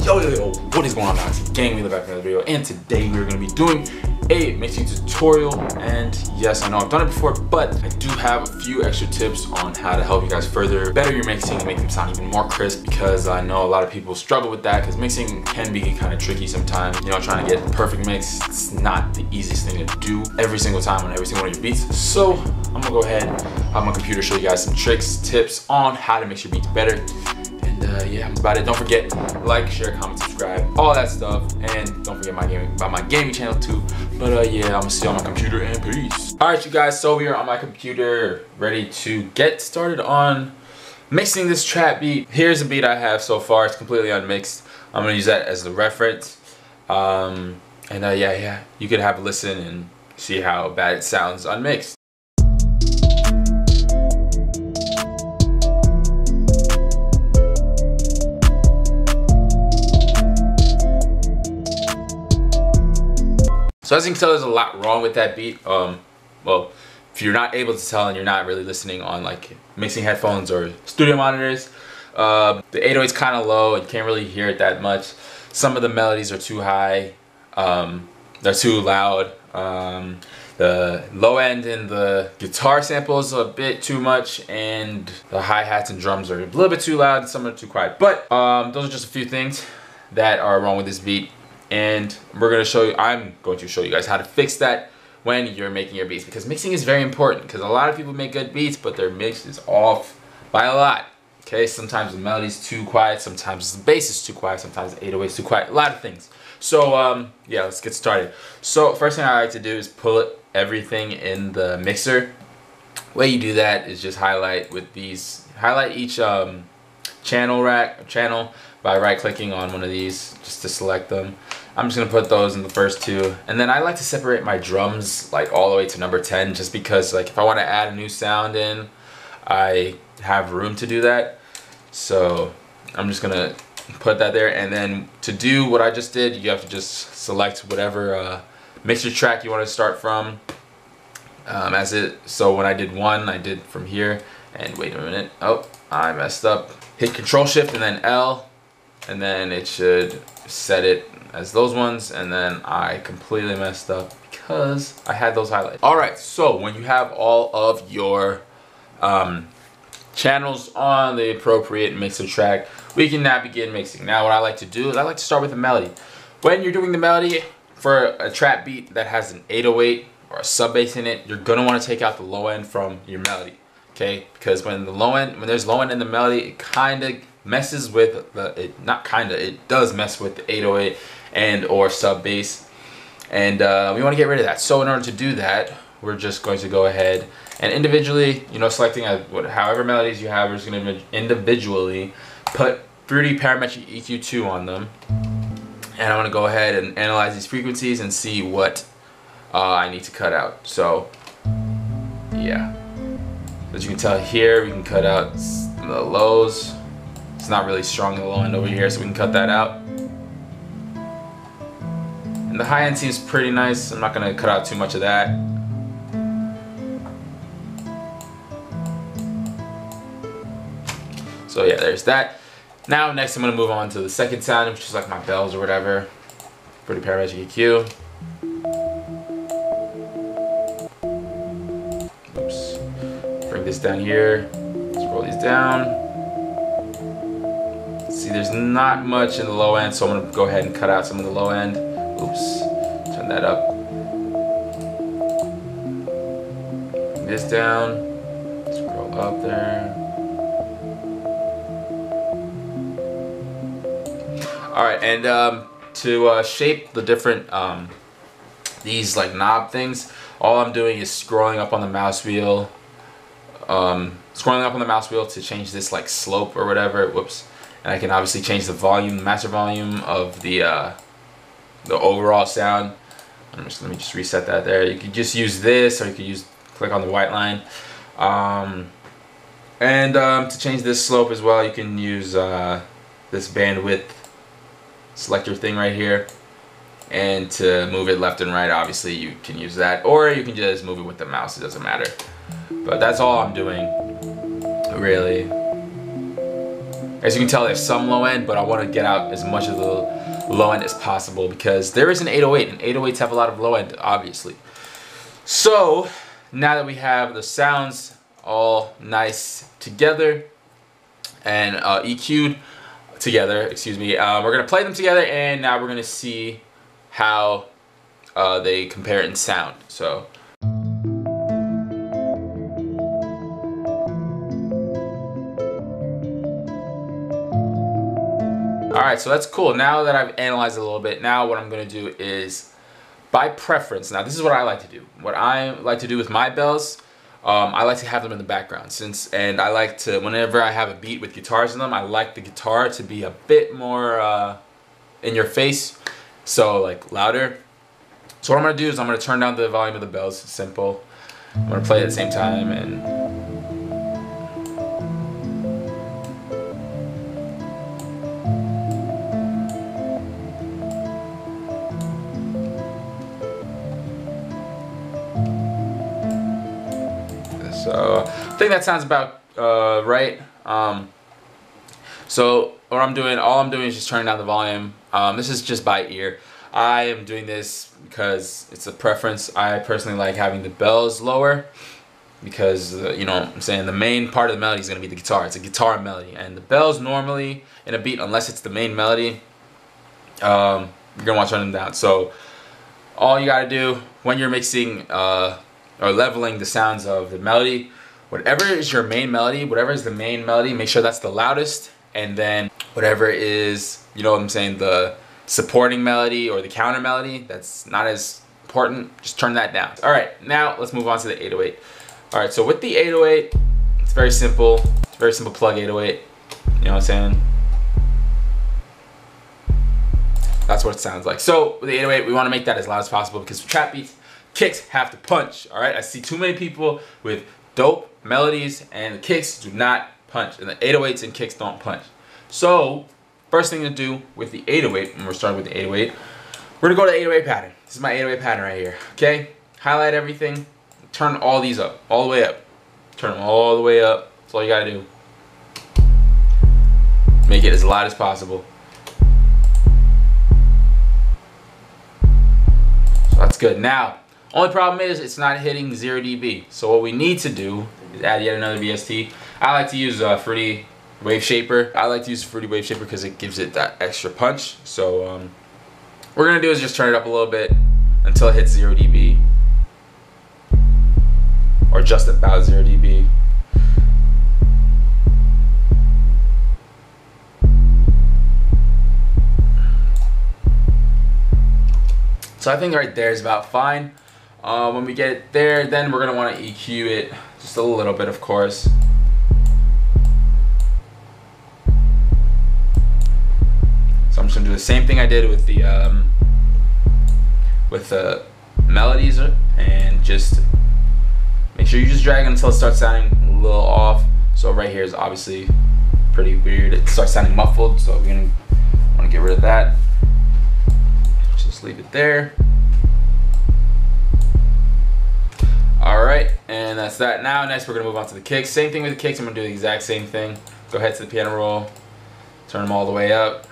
Yo, what is going on, guys? Gang, we live back for another video, and today we're going to be doing a mixing tutorial. And yes, I know I've done it before, but I do have a few extra tips on how to help you guys further better your mixing and make them sound even more crisp, because I know a lot of people struggle with that, because mixing can be kind of tricky sometimes. You know, trying to get the perfect mix, it's not the easiest thing to do every single time on every single one of your beats. So I'm gonna go ahead, have my computer show you guys some tricks, tips on how to mix your beats better. Yeah, that's about it. Don't forget, like, share, comment, subscribe, all that stuff, and don't forget about my gaming channel too. But yeah, I'm gonna see you on my computer, and peace. All right, you guys, so we are on my computer, ready to get started on mixing this trap beat. Here's a beat I have so far. It's completely unmixed. I'm gonna use that as the reference. Yeah, you could have a listen and see how bad it sounds unmixed. So as you can tell, there's a lot wrong with that beat. Well, if you're not able to tell and you're not really listening on like mixing headphones or studio monitors, the 808's kind of low. You can't really hear it that much. Some of the melodies are too high. They're too loud. The low end in the guitar samples a bit too much, and the hi-hats and drums are a little bit too loud, and some are too quiet. But those are just a few things that are wrong with this beat. And I'm going to show you guys how to fix that when you're making your beats, because mixing is very important, because a lot of people make good beats but their mix is off by a lot. Okay, sometimes the melody's too quiet, sometimes the bass is too quiet, sometimes the 808 is too quiet, a lot of things. So yeah, let's get started. So first thing I like to do is pull everything in the mixer. The way you do that is just highlight each channel by right clicking on one of these just to select them. I'm just gonna put those in the first two, and then I like to separate my drums like all the way to number 10, just because like if I want to add a new sound in, I have room to do that. So I'm just gonna put that there, and then to do what I just did, you have to just select whatever mixer track you want to start from. So when I did one, I did from here, and wait a minute, oh, I messed up. Hit Control Shift and then L, and then it should set it as those ones, and then I completely messed up because I had those highlighted. Alright, so when you have all of your channels on the appropriate mixer track, we can now begin mixing. Now what I like to do is I like to start with the melody. When you're doing the melody for a trap beat that has an 808 or a sub bass in it, you're gonna want to take out the low end from your melody. Okay, because when there's low end in the melody, it kind of messes with it does mess with the 808 and or sub bass, and we want to get rid of that. So in order to do that, we're just going to go ahead and individually, you know, selecting however melodies you have, we're just going to individually put 3D parametric EQ2 on them, and I'm going to go ahead and analyze these frequencies and see what I need to cut out. So yeah, as you can tell here, we can cut out the lows. It's not really strong in the low end over here, so we can cut that out. And the high end seems pretty nice. I'm not going to cut out too much of that. So yeah, there's that. Now next I'm going to move on to the second sound, which is like my bells or whatever. Pretty parametric EQ. Oops. Bring this down here. Scroll these down. See, there's not much in the low end, so I'm going to go ahead and cut out some of the low end. Oops, turn that up. Bring this down, scroll up there. Alright, and to shape the different, these like knob things, all I'm doing is scrolling up on the mouse wheel. To change this like slope or whatever. Whoops. And I can obviously change the volume, the master volume of the overall sound. Let me just reset that there. You could just use this, or you could click on the white line. To change this slope as well, you can use this bandwidth selector thing right here. And to move it left and right, obviously you can use that, or you can just move it with the mouse. It doesn't matter. But that's all I'm doing, really. As you can tell, there's some low end, but I want to get out as much of the low end as possible because there is an 808, and 808s have a lot of low end, obviously. So now that we have the sounds all nice together and EQ'd together, excuse me, we're gonna play them together, and now we're gonna see how they compare in sound. So. Alright, so that's cool. Now that I've analyzed it a little bit, now what I'm going to do is, by preference, now this is what I like to do. What I like to do with my bells, I like to have them in the background. And I like to, whenever I have a beat with guitars in them, I like the guitar to be a bit more in your face, so like louder. So what I'm going to do is I'm going to turn down the volume of the bells. It's simple. I'm going to play it at the same time, and so I think that sounds about right. So what I'm doing, all I'm doing is just turning down the volume. This is just by ear. I am doing this because it's a preference. I personally like having the bells lower because, you know what I'm saying, the main part of the melody is going to be the guitar. It's a guitar melody. And the bells normally in a beat, unless it's the main melody, you're going to want to turn them down. So all you got to do when you're mixing or leveling the sounds of the melody, whatever is your main melody, whatever is the main melody, make sure that's the loudest, and then whatever is, you know what I'm saying, the supporting melody or the counter melody that's not as important, just turn that down. Alright, now let's move on to the 808. Alright, so with the 808, it's very simple. It's a very simple plug 808. You know what I'm saying? That's what it sounds like. So with the 808, we want to make that as loud as possible because for trap beats, kicks have to punch. Alright, I see too many people with dope melodies and the kicks do not punch, and the 808s and kicks don't punch. So first thing to do with the 808, when we're starting with the 808, we're gonna go to the 808 pattern. This is my 808 pattern right here. Okay, highlight everything, turn all these up, all the way up, turn them all the way up. That's all you gotta do. Make it as loud as possible. So that's good. Now, only problem is it's not hitting 0 dB. So what we need to do is add yet another VST. I like to use Fruity Wave Shaper. I like to use Fruity Wave Shaper because it gives it that extra punch. So what we're gonna do is just turn it up a little bit until it hits 0 dB, or just about 0 dB. So I think right there is about fine. When we get it there, then we're gonna want to EQ it just a little bit, of course. So I'm just gonna do the same thing I did with the melodies, and just make sure you just drag it until it starts sounding a little off. So right here is obviously pretty weird. It starts sounding muffled, so we're gonna want to get rid of that. Just leave it there. Alright, and that's that. Now next we're going to move on to the kicks. Same thing with the kicks. I'm going to do the exact same thing. Go ahead to the piano roll, turn them all the way up.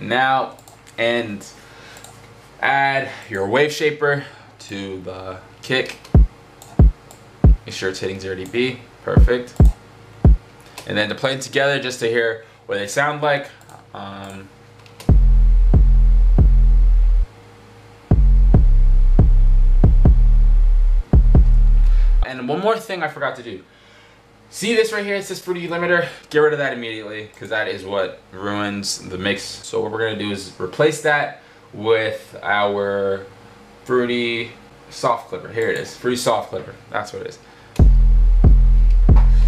Now, and add your wave shaper to the kick. Make sure it's hitting 0 dB. Perfect. And then to play it together just to hear what they sound like. And one more thing I forgot to do. See this right here? It says Fruity Limiter. Get rid of that immediately because that is what ruins the mix. So what we're going to do is replace that with our Fruity Soft Clipper. Here it is. Fruity Soft Clipper. That's what it is.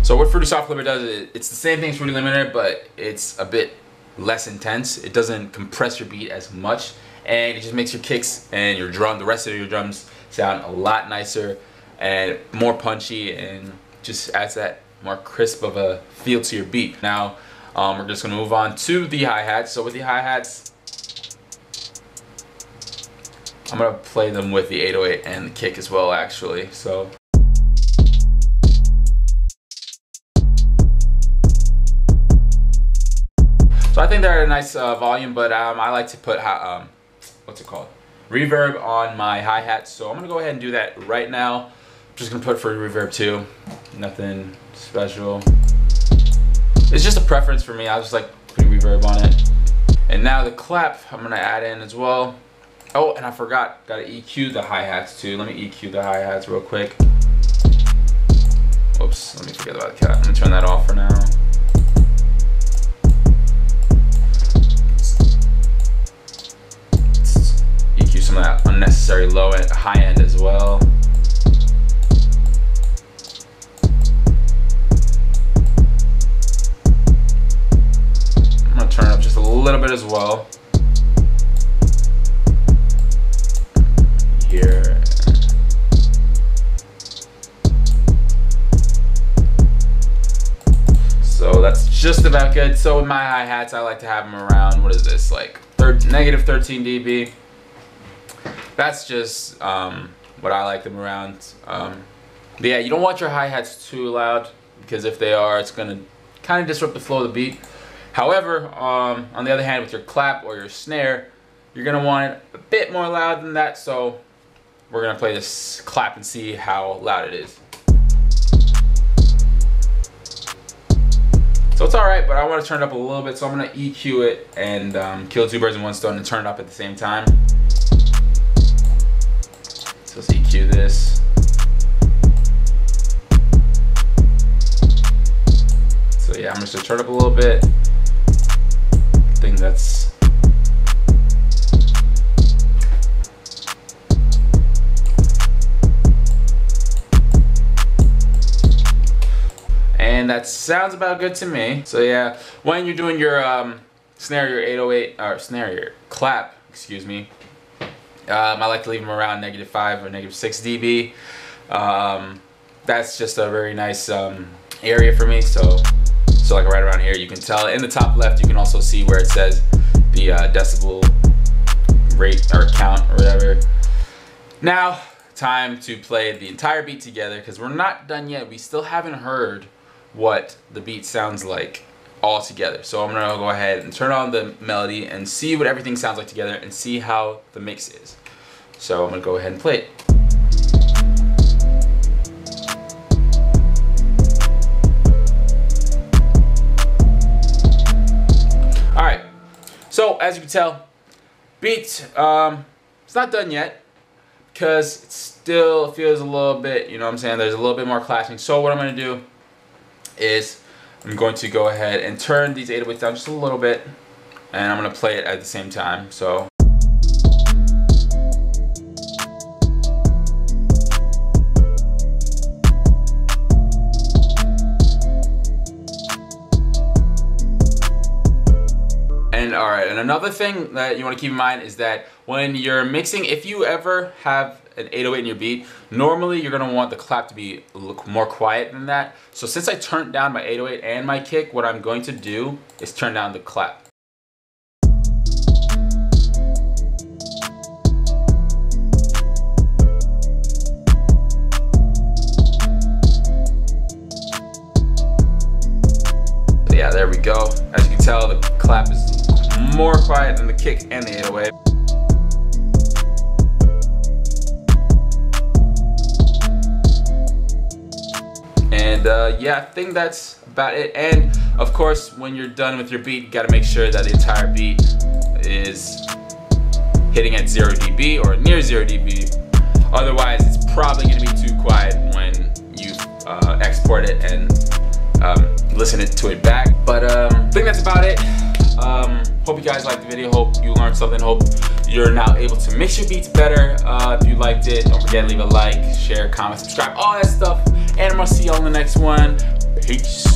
So what Fruity Soft Clipper does is it's the same thing as Fruity Limiter, but it's a bit less intense. It doesn't compress your beat as much, and it just makes your kicks and your drum, the rest of your drums, sound a lot nicer and more punchy, and just adds that more crisp of a feel to your beat. Now we're just going to move on to the hi-hats. So with the hi-hats, I'm going to play them with the 808 and the kick as well, actually. So So I think they're at a nice volume, but I like to put what's it called? Reverb on my hi-hats. So I'm gonna go ahead and do that right now. I'm just gonna put for reverb too. Nothing special. It's just a preference for me. I just like putting reverb on it. And now the clap I'm gonna add in as well. Oh, and I forgot, gotta EQ the hi-hats too. Let me EQ the hi-hats real quick. Oops, let me forget about the clap. I'm gonna turn that off for now. Let's EQ some of that unnecessary low end, high end as well. I'm gonna turn it up just a little bit as well. Here. So that's just about good. So with my hi-hats, I like to have them around, what is this, like negative 13 dB. That's just what I like them around. But yeah, you don't want your hi-hats too loud, because if they are, it's gonna kind of disrupt the flow of the beat. However, on the other hand, with your clap or your snare, you're gonna want it a bit more loud than that. So we're gonna play this clap and see how loud it is. So it's alright, but I want to turn it up a little bit, so I'm gonna EQ it and kill two birds with one stone and turn it up at the same time. So let's EQ this. So yeah, I'm just gonna turn it up a little bit. I think that's and that sounds about good to me. So yeah, when you're doing your snare, your 808, or snare, your clap, excuse me, I like to leave them around -5 or -6 dB. That's just a very nice area for me. So like right around here, you can tell in the top left, you can also see where it says the decibel rate or count or whatever. Now, time to play the entire beat together, because we're not done yet. We still haven't heard what the beat sounds like all together. So I'm gonna go ahead and turn on the melody and see what everything sounds like together and see how the mix is. So I'm gonna go ahead and play it. All right, so as you can tell, beat, it's not done yet, because it still feels a little bit, you know what I'm saying, there's a little bit more clashing. So what I'm gonna do is I'm going to go ahead and turn these 808s down just a little bit, and I'm going to play it at the same time. So and alright, and another thing that you want to keep in mind is that when you're mixing, if you ever have an 808 in your beat, normally you're going to want the clap to be more quiet than that. So since I turned down my 808 and my kick, what I'm going to do is turn down the clap. So yeah, there we go. As you can tell, the clap is more quiet than the kick and the 808. And yeah, I think that's about it. And of course, when you're done with your beat, you gotta make sure that the entire beat is hitting at 0 dB or near 0 dB. Otherwise, it's probably gonna be too quiet when you export it and listen to it back. But I think that's about it. Hope you guys liked the video. Hope you learned something. hope you're now able to mix your beats better. If you liked it, don't forget to leave a like, share, comment, subscribe, all that stuff. And I'm gonna see y'all in the next one. Peace.